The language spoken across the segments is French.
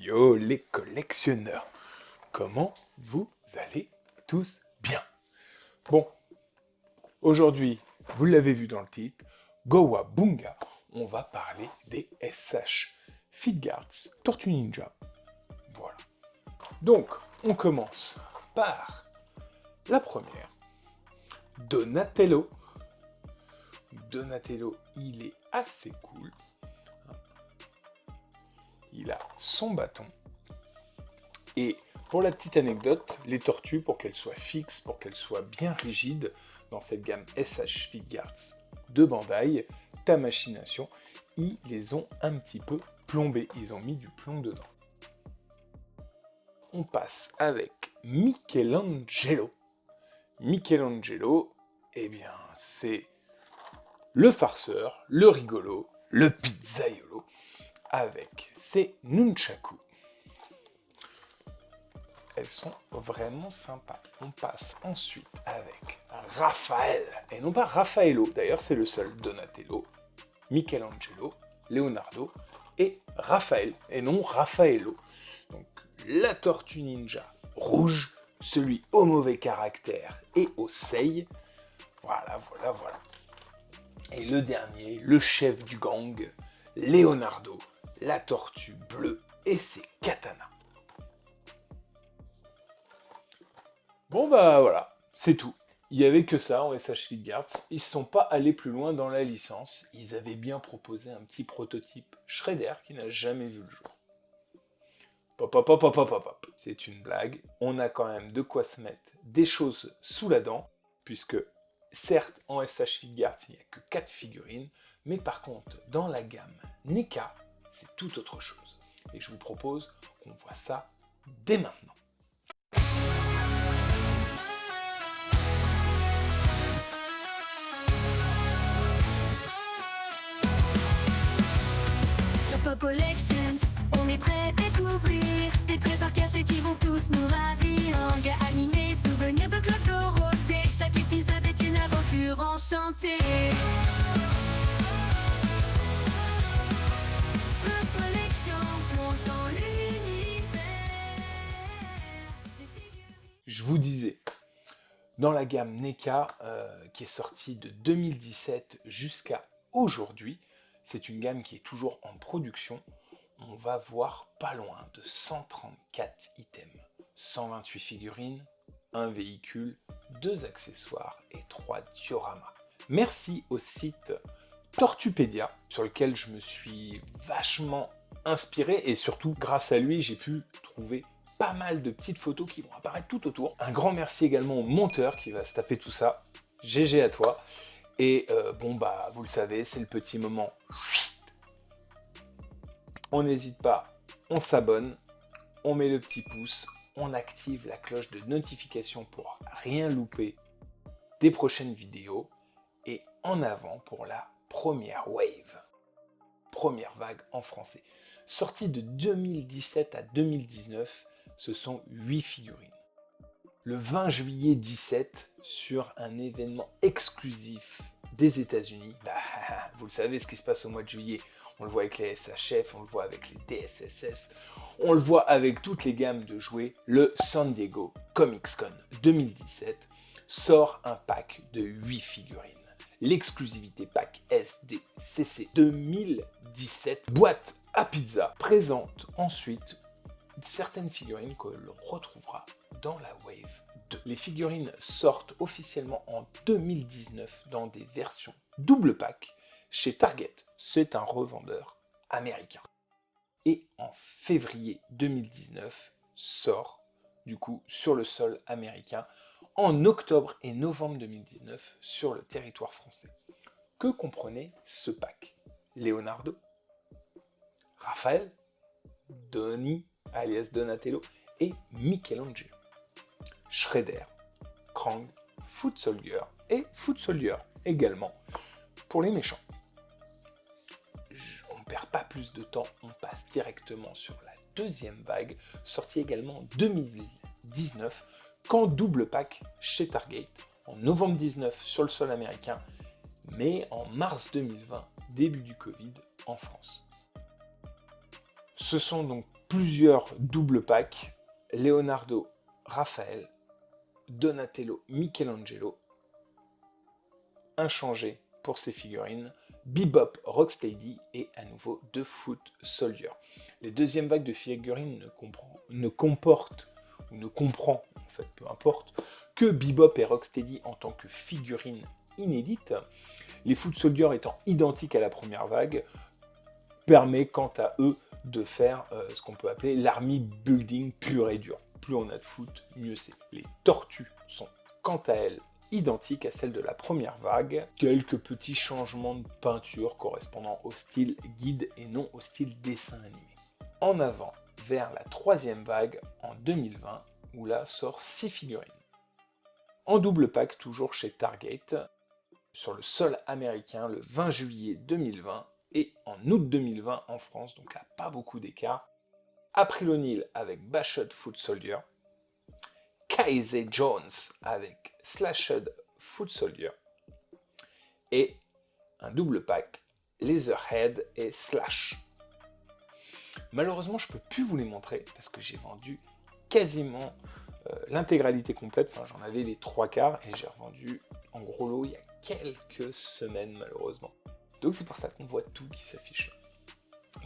Yo les collectionneurs, comment vous allez tous bien? Bon, aujourd'hui, vous l'avez vu dans le titre, Gowabunga, on va parler des SH Fitguards Tortue Ninja. Voilà. Donc, on commence par la première, Donatello. Donatello, il est assez cool. Il a son bâton. Et pour la petite anecdote, les tortues, pour qu'elles soient fixes, pour qu'elles soient bien rigides, dans cette gamme SH Fitguards de Bandai, Tamashii, ils les ont un petit peu plombées. Ils ont mis du plomb dedans. On passe avec Michelangelo. Michelangelo, eh bien, c'est le farceur, le rigolo, le pizzaiolo, avec ses nunchaku. Elles sont vraiment sympas. On passe ensuite avec Raphaël, et non pas Raffaello. D'ailleurs, c'est le seul. Donatello, Michelangelo, Leonardo et Raphaël, et non Raffaello. Donc, la tortue ninja rouge, celui au mauvais caractère et au sei. Voilà. Et le dernier, le chef du gang, Leonardo, la tortue bleue et ses katanas. Bon bah voilà, c'est tout. Il n'y avait que ça en SH Fitguards. Ils ne sont pas allés plus loin dans la licence. Ils avaient bien proposé un petit prototype Shredder qui n'a jamais vu le jour. Pop. C'est une blague. On a quand même de quoi se mettre des choses sous la dent, puisque certes en SH Fitguards il n'y a que 4 figurines, mais par contre dans la gamme NECA, c'est tout autre chose. Et je vous propose qu'on voit ça dès maintenant. Pop Collections, on est prêt à découvrir des trésors cachés qui vont tous nous ravir. Manga animé, souvenirs de Claude Dorothée. Chaque épisode est une aventure enchantée. Pop Collection plonge dans l'univers des figurines. Je vous disais, dans la gamme NECA, qui est sortie de 2017 jusqu'à aujourd'hui, c'est une gamme qui est toujours en production. On va voir pas loin de 134 items, 128 figurines, un véhicule, 2 accessoires et 3 dioramas. Merci au site Tortupédia, sur lequel je me suis vachement inspiré, et surtout grâce à lui j'ai pu trouver pas mal de petites photos qui vont apparaître tout autour. Un grand merci également au monteur qui va se taper tout ça. GG à toi. Et bon bah vous le savez, c'est le petit moment. On n'hésite pas, on s'abonne, on met le petit pouce, on active la cloche de notification pour rien louper des prochaines vidéos, et en avant pour la première wave, première vague en français. Sortie de 2017 à 2019, ce sont 8 figurines. Le 20 juillet 17, sur un événement exclusif des États-Unis, vous le savez ce qui se passe au mois de juillet, on le voit avec les SHF, on le voit avec les DSSS, on le voit avec toutes les gammes de jouets, le San Diego Comic Con 2017 sort un pack de 8 figurines. L'exclusivité pack SDCC 2017, boîte à pizza, présente ensuite certaines figurines que l'on retrouvera dans la Wave 2. Les figurines sortent officiellement en 2019 dans des versions double pack chez Target. C'est un revendeur américain. Et en février 2019 sort du coup sur le sol américain, en octobre et novembre 2019 sur le territoire français. Que comprenait ce pack? Leonardo, Raphaël, Donnie alias Donatello et Michelangelo, Shredder, Krang, Foot Soldier et Foot Soldier également pour les méchants. On ne perd pas plus de temps, on passe directement sur la deuxième vague, sortie également en 2019, qu'en double pack chez Target, en novembre 19 sur le sol américain, mais en mars 2020, début du Covid, en France. Ce sont donc plusieurs doubles packs, Leonardo, Raphaël, Donatello, Michelangelo, inchangé pour ces figurines, Bebop, Rocksteady et à nouveau 2 Foot Soldier. Les deuxièmes vagues de figurines ne comprend, en fait, peu importe, que Bebop et Rocksteady en tant que figurines inédites. Les Foot Soldier étant identiques à la première vague, permet quant à eux de faire ce qu'on peut appeler l'army building pur et dur. Plus on a de foot, mieux c'est. Les tortues sont quant à elles identiques à celles de la première vague, quelques petits changements de peinture correspondant au style guide et non au style dessin animé. En avant, vers la troisième vague en 2020, où là sort 6 figurines. En double pack, toujours chez Target, sur le sol américain le 20 juillet 2020 et en août 2020 en France, donc là pas beaucoup d'écart. April O'Neil avec Bashed Foot Soldier, Casey Jones avec Slashed Foot Soldier et un double pack Leatherhead et Slash. Malheureusement, je peux plus vous les montrer parce que j'ai vendu quasiment l'intégralité complète. Enfin, j'en avais les 3/4 et j'ai revendu en gros lot il y a quelques semaines malheureusement. Donc c'est pour ça qu'on voit tout qui s'affiche.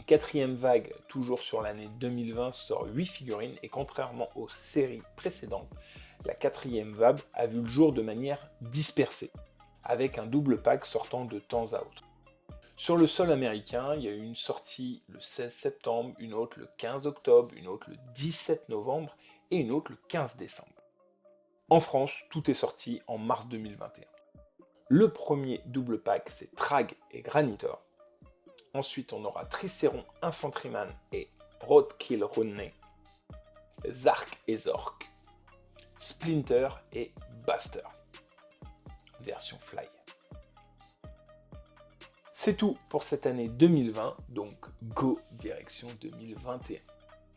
Quatrième vague, toujours sur l'année 2020, sort 8 figurines et contrairement aux séries précédentes, la quatrième vague a vu le jour de manière dispersée, avec un double pack sortant de temps à autre. Sur le sol américain, il y a eu une sortie le 16 septembre, une autre le 15 octobre, une autre le 17 novembre et une autre le 15 décembre. En France, tout est sorti en mars 2021. Le premier double pack, c'est Trag et Granitor. Ensuite, on aura Triceron Infantryman et Roadkill Rodney, Zark et Zork, Splinter et Buster, version Fly. C'est tout pour cette année 2020, donc go direction 2021.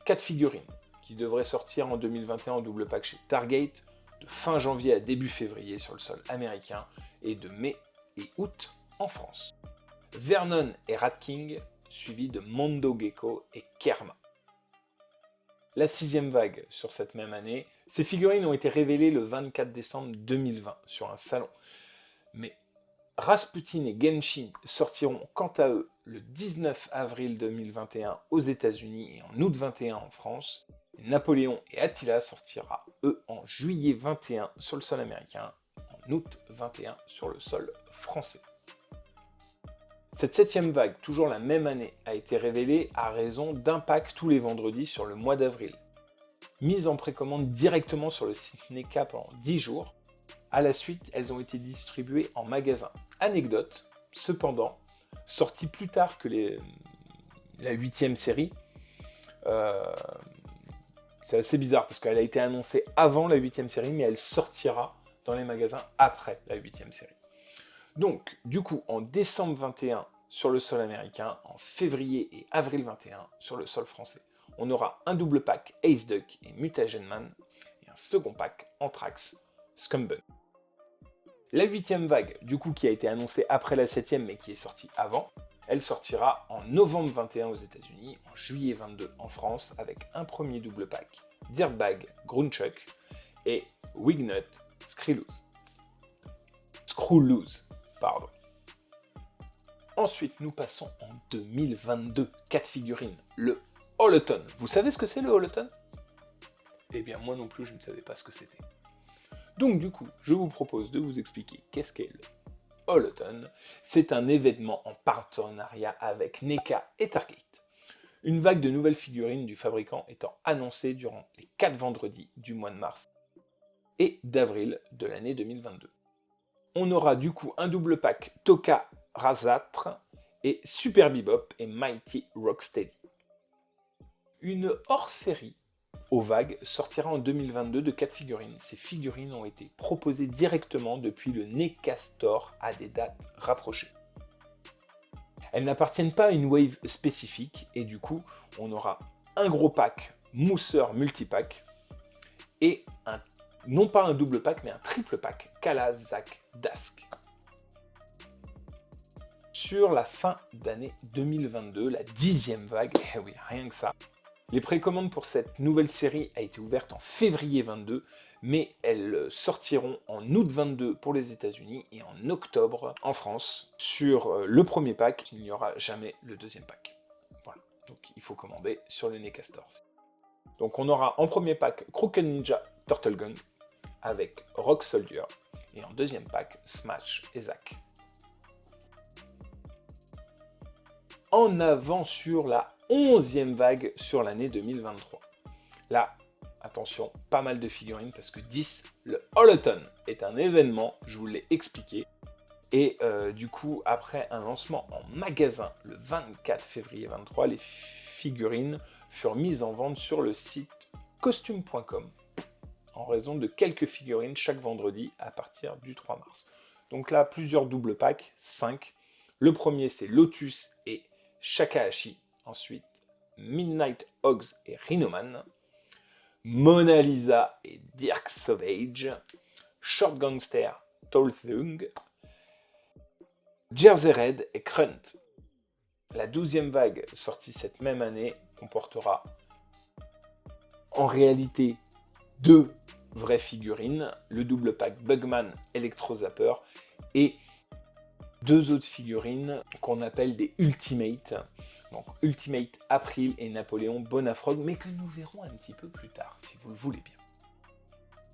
4 figurines qui devraient sortir en 2021 en double pack chez Target, de fin janvier à début février sur le sol américain et de mai et août en France. Vernon et Rat King, suivi de Mondo Gecko et Kerma. La 6e vague sur cette même année, ces figurines ont été révélées le 24 décembre 2020 sur un salon. Mais Rasputin et Genshin sortiront quant à eux le 19 avril 2021 aux États-Unis et en août 21 en France. Napoléon et Attila sortira eux en juillet 21 sur le sol américain, en août 21 sur le sol français. Cette 7e vague, toujours la même année, a été révélée à raison d'un pack tous les vendredis sur le mois d'avril. Mise en précommande directement sur le site NECA pendant 10 jours. À la suite, elles ont été distribuées en magasin. Anecdote, cependant, sortie plus tard que la 8e série, c'est assez bizarre parce qu'elle a été annoncée avant la 8e série, mais elle sortira dans les magasins après la 8e série. Donc, du coup, en décembre 21 sur le sol américain, en février et avril 21 sur le sol français, on aura un double pack Ace Duck et Mutagen Man et un second pack Anthrax Scumbug. La 8e vague, du coup, qui a été annoncée après la 7e mais qui est sortie avant, elle sortira en novembre 21 aux États-Unis, en juillet 22 en France, avec un premier double pack Dirtbag Grundchuck et Wignut Screwloose. Pardon. Ensuite, nous passons en 2022. 4 figurines. Le Holoton. Vous savez ce que c'est le Holoton? Eh bien, moi non plus, je ne savais pas ce que c'était. Donc, du coup, je vous propose de vous expliquer qu'est-ce qu'est le Holoton. C'est un événement en partenariat avec NECA et Target. Une vague de nouvelles figurines du fabricant étant annoncée durant les 4 vendredis du mois de mars et d'avril de l'année 2022. On aura du coup un double pack Toka Razatra et Super Bebop et Mighty Rocksteady. Une hors-série aux vagues sortira en 2022 de 4 figurines. Ces figurines ont été proposées directement depuis le NECA Store à des dates rapprochées. Elles n'appartiennent pas à une wave spécifique et du coup on aura un gros pack mousseur multipack et non pas un double pack mais un triple pack Kalazak Dask. Sur la fin d'année 2022, la 10e vague, eh oui, rien que ça, Les précommandes pour cette nouvelle série a été ouverte en février 22, mais elles sortiront en août 22 pour les États-Unis et en octobre en France. Sur le premier pack, il n'y aura jamais le deuxième pack. Voilà, donc il faut commander sur le NECA Store. Donc on aura en premier pack Crooked Ninja Turtle Gun avec Rock Soldier, et en deuxième pack Smash et Zack. En avant sur la 11e vague sur l'année 2023. Là, attention, pas mal de figurines parce que 10, le Holoton est un événement, je vous l'ai expliqué. Et du coup, après un lancement en magasin le 24 février 23, les figurines furent mises en vente sur le site costume.com en raison de quelques figurines chaque vendredi à partir du 3 mars. Donc là, plusieurs doubles packs, 5. Le premier, c'est Lotus et Shakahashi. Ensuite, Midnight Hogs et Rhinoman. Mona Lisa et Dirk Sauvage. Short Gangster, Tolthung. Jersey Red et Krunt. La 12e vague, sortie cette même année, comportera en réalité 2 vraies figurines, le double pack Bugman Electro Zapper et 2 autres figurines qu'on appelle des Ultimate. Donc Ultimate April et Napoléon Bonafrog, mais que nous verrons un petit peu plus tard, si vous le voulez bien.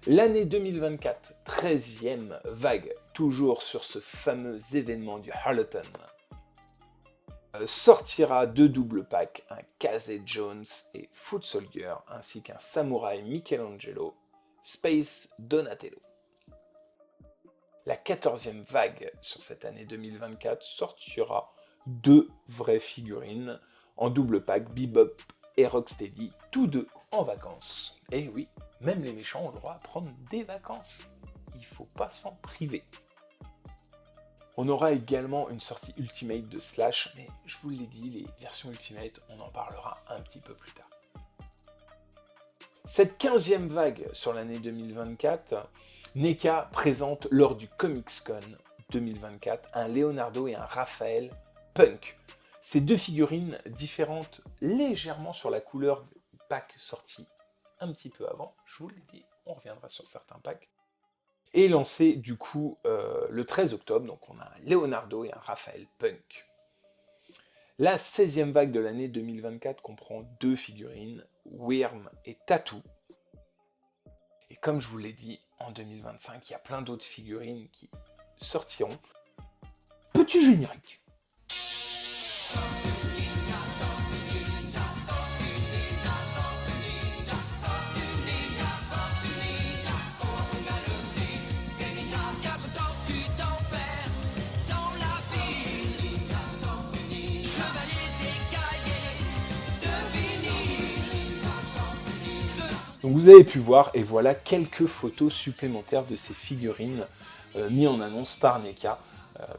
L'année 2024, 13e vague, toujours sur ce fameux événement du Holoton, sortira 2 doubles packs, un Casey Jones et Foot Soldier, ainsi qu'un Samouraï Michelangelo, Space Donatello. La 14e vague sur cette année 2024 sortira 2 vraies figurines en double pack, Bebop et Rocksteady, tous deux en vacances. Et oui, même les méchants ont le droit à prendre des vacances. Il ne faut pas s'en priver. On aura également une sortie Ultimate de Slash, mais je vous l'ai dit, les versions Ultimate, on en parlera un petit peu plus tard. Cette 15e vague sur l'année 2024, NECA présente lors du Comics-Con 2024 un Leonardo et un Raphaël Punk. Ces 2 figurines différentes légèrement sur la couleur du pack sorti un petit peu avant, je vous l'ai dit, on reviendra sur certains packs, et lancé du coup le 13 octobre, donc on a un Leonardo et un Raphaël Punk. La 16e vague de l'année 2024 comprend 2 figurines, Wyrm et Tattoo. Et comme je vous l'ai dit, en 2025, il y a plein d'autres figurines qui sortiront. Petit générique. Donc vous avez pu voir, et voilà quelques photos supplémentaires de ces figurines mises en annonce par NECA,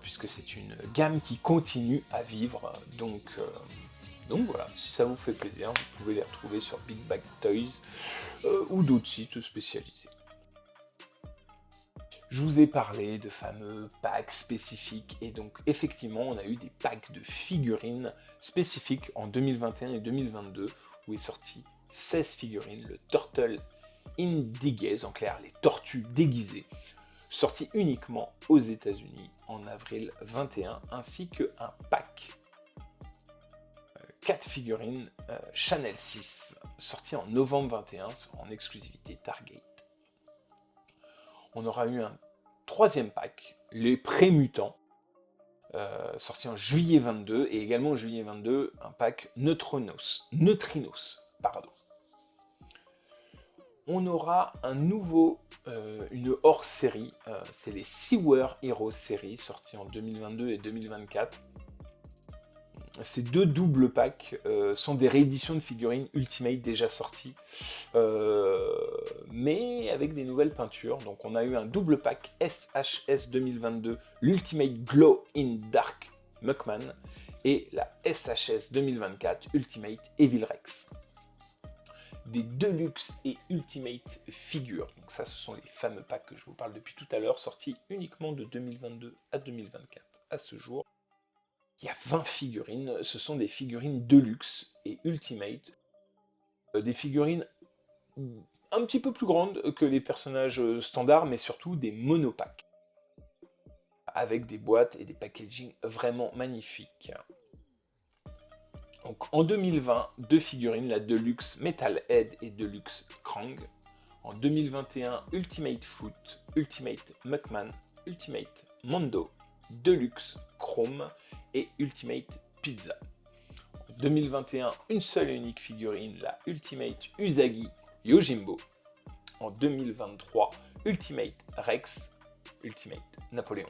puisque c'est une gamme qui continue à vivre. Donc voilà, si ça vous fait plaisir, vous pouvez les retrouver sur Big Bag Toys ou d'autres sites spécialisés. Je vous ai parlé de fameux packs spécifiques, et donc effectivement on a eu des packs de figurines spécifiques en 2021 et 2022, où est sorti 16 figurines, le Turtle Indiguez, en clair les tortues déguisées, sorti uniquement aux États-Unis en avril 21, ainsi qu'un pack 4 figurines Chanel 6, sorti en novembre 21 en exclusivité Target. On aura eu un 3e pack, les Prémutants, sorti en juillet 22, et également en juillet 22, un pack Neutrinos. On aura un nouveau, une hors-série, c'est les Sewer Heroes série, sorti en 2022 et 2024. Ces 2 doubles packs sont des rééditions de figurines Ultimate déjà sorties, mais avec des nouvelles peintures. Donc on a eu un double pack SHS 2022, l'Ultimate Glow in Dark Muckman, et la SHS 2024 Ultimate Evil Rex. Des Deluxe et Ultimate figures, donc ça ce sont les fameux packs que je vous parle depuis tout à l'heure, sortis uniquement de 2022 à 2024 à ce jour. Il y a 20 figurines, ce sont des figurines Deluxe et Ultimate, Des figurines un petit peu plus grandes que les personnages standards, mais surtout des monopacks, avec des boîtes et des packaging vraiment magnifiques. Donc, en 2020, deux figurines, la Deluxe Metalhead et Deluxe Krang. En 2021, Ultimate Foot, Ultimate Muckman, Ultimate Mondo, Deluxe Chrome et Ultimate Pizza. En 2021, une seule et unique figurine, la Ultimate Usagi Yojimbo. En 2023, Ultimate Rex, Ultimate Napoléon,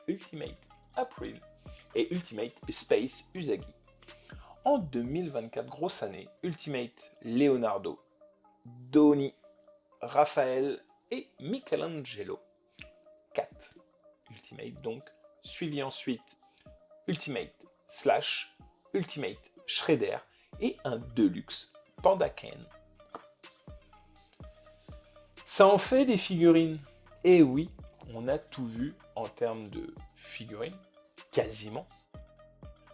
Ultimate April et Ultimate Space Usagi. En 2024, grosse année, Ultimate Leonardo, Donnie, Raphaël et Michelangelo. 4 Ultimate donc, suivi ensuite Ultimate Slash, Ultimate Shredder et un Deluxe Panda Ken. Ça en fait des figurines. Et oui, on a tout vu en termes de figurines, quasiment.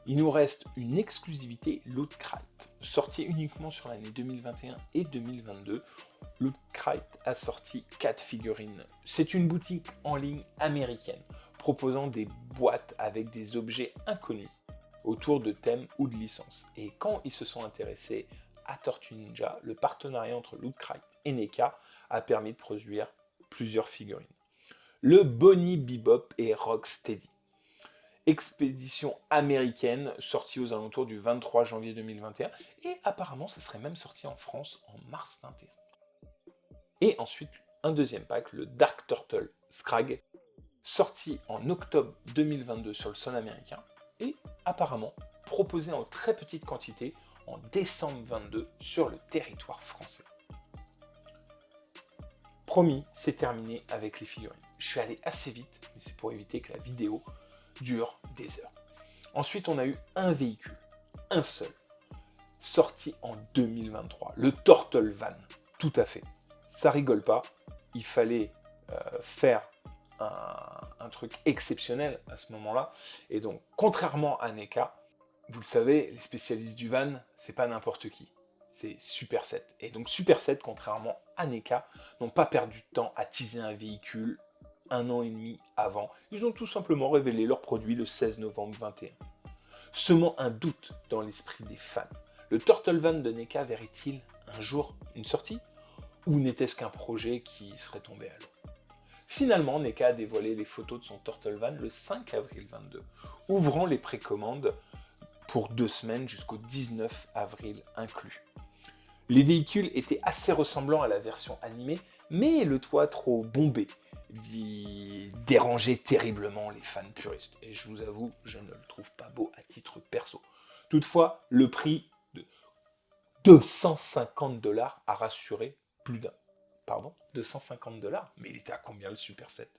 Il nous reste une exclusivité Loot Crate, sortie uniquement sur l'année 2021 et 2022. Loot Crate a sorti 4 figurines. C'est une boutique en ligne américaine, proposant des boîtes avec des objets inconnus, autour de thèmes ou de licences. Et quand ils se sont intéressés à Tortue Ninja, le partenariat entre Loot Crate et NECA a permis de produire plusieurs figurines. Le Bonnie Bebop et Rocksteady. Expédition américaine sortie aux alentours du 23 janvier 2021 et apparemment ça serait même sorti en France en mars 21. Et ensuite un deuxième pack, le Dark Turtle Scrag, sorti en octobre 2022 sur le sol américain et apparemment proposé en très petite quantité en décembre 22 sur le territoire français. Promis, c'est terminé avec les figurines. Je suis allé assez vite, mais c'est pour éviter que la vidéo dure des heures. Ensuite, on a eu un véhicule, un seul, sorti en 2023, le Turtle Van, tout à fait. Ça rigole pas, il fallait faire un truc exceptionnel à ce moment-là, et donc, contrairement à NECA, vous le savez, les spécialistes du van, c'est pas n'importe qui, c'est Super 7. Et donc Super 7, contrairement à NECA, n'ont pas perdu de temps à teaser un véhicule 1 an et demi avant. Ils ont tout simplement révélé leur produit le 16 novembre 21. Semant un doute dans l'esprit des fans. Le Turtle Van de NECA verrait-il un jour une sortie? Ou n'était-ce qu'un projet qui serait tombé à l'eau? Finalement, NECA a dévoilé les photos de son Turtle Van le 5 avril 22, ouvrant les précommandes pour 2 semaines jusqu'au 19 avril inclus. Les véhicules étaient assez ressemblants à la version animée, mais le toit trop bombé dérangeait terriblement les fans puristes. Et je vous avoue, je ne le trouve pas beau à titre perso. Toutefois, le prix de 250$ a rassuré plus d'un. Pardon, 250$? Mais il était à combien le Super 7?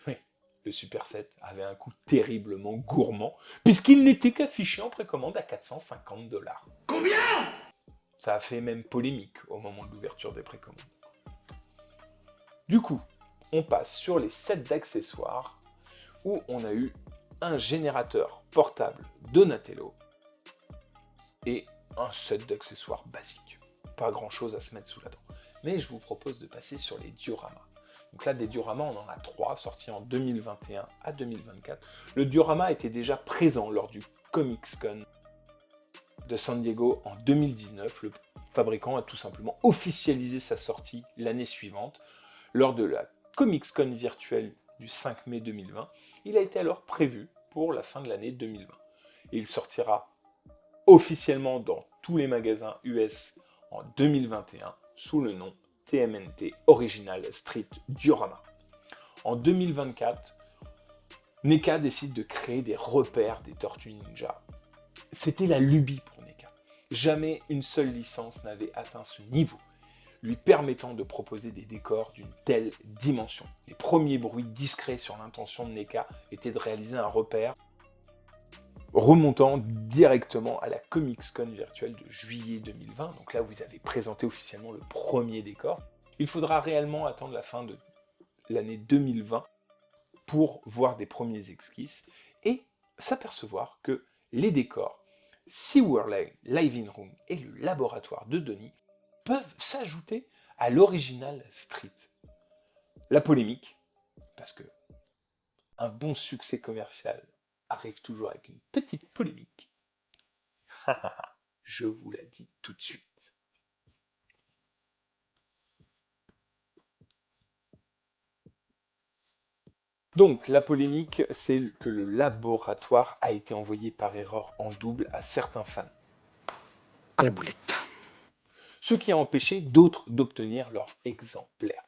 Oui, le Super 7 avait un coût terriblement gourmand, puisqu'il n'était qu'affiché en précommande à 450$. Combien? Ça a fait même polémique au moment de l'ouverture des précommandes. Du coup, on passe sur les sets d'accessoires, où on a eu un générateur portable Donatello et un set d'accessoires basique. Pas grand chose à se mettre sous la dent. Mais je vous propose de passer sur les dioramas. Donc là, des dioramas, on en a 3, sortis en 2021 à 2024. Le diorama était déjà présent lors du Comic-Con de San Diego en 2019. Le fabricant a tout simplement officialisé sa sortie l'année suivante. Lors de la Comic-Con virtuelle du 5 mai 2020, il a été alors prévu pour la fin de l'année 2020. Et il sortira officiellement dans tous les magasins US en 2021 sous le nom TMNT Original Street Diorama. En 2024, NECA décide de créer des repères des Tortues Ninja. C'était la lubie pour NECA. Jamais une seule licence n'avait atteint ce niveau, lui permettant de proposer des décors d'une telle dimension. Les premiers bruits discrets sur l'intention de NECA étaient de réaliser un repère remontant directement à la Comic-Con virtuelle de juillet 2020, donc là où ils avaient présenté officiellement le premier décor. Il faudra réellement attendre la fin de l'année 2020 pour voir des premiers esquisses et s'apercevoir que les décors SeaWorld Live In Room et le laboratoire de Denis peuvent s'ajouter à l'original Street. La polémique, parce que un bon succès commercial arrive toujours avec une petite polémique. Je vous la dis tout de suite. Donc, la polémique, c'est que le laboratoire a été envoyé par erreur en double à certains fans. À la boulette. Ce qui a empêché d'autres d'obtenir leur exemplaire.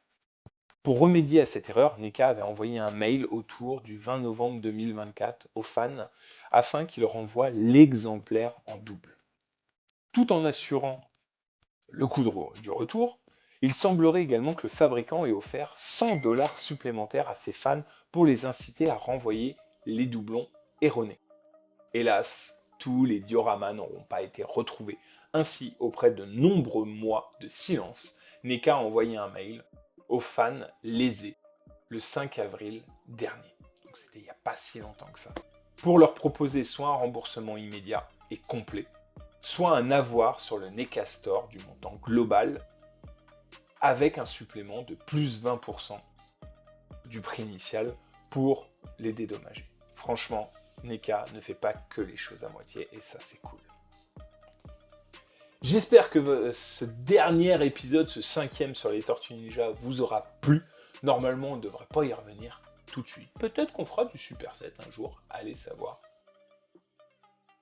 Pour remédier à cette erreur, NECA avait envoyé un mail autour du 20 novembre 2024 aux fans afin qu'ils leur envoient l'exemplaire en double. Tout en assurant le coût du retour, il semblerait également que le fabricant ait offert 100 $ supplémentaires à ses fans pour les inciter à renvoyer les doublons erronés. Hélas, tous les dioramas n'auront pas été retrouvés. Ainsi, après de nombreux mois de silence, NECA a envoyé un mail aux fans lésés le 5 avril dernier. Donc c'était il n'y a pas si longtemps que ça. Pour leur proposer soit un remboursement immédiat et complet, soit un avoir sur le NECA Store du montant global avec un supplément de plus 20% du prix initial pour les dédommager. Franchement, NECA ne fait pas que les choses à moitié et ça c'est cool. J'espère que ce dernier épisode, ce 5e sur les Tortues Ninja, vous aura plu. Normalement, on ne devrait pas y revenir tout de suite. Peut-être qu'on fera du Super 7 un jour, allez savoir.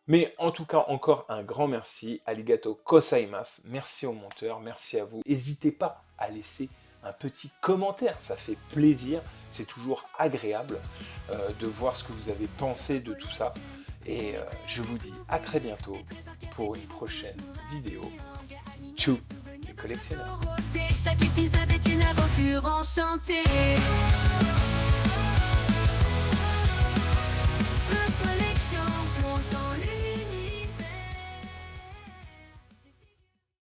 Mais en tout cas, encore un grand merci. Arigato gozaimasu. Merci au monteur, merci à vous. N'hésitez pas à laisser un petit commentaire, ça fait plaisir. C'est toujours agréable de voir ce que vous avez pensé de tout ça. Et je vous dis à très bientôt pour une prochaine vidéo. Tchou, les collectionneurs. Chaque épisode est une aventure enchantée.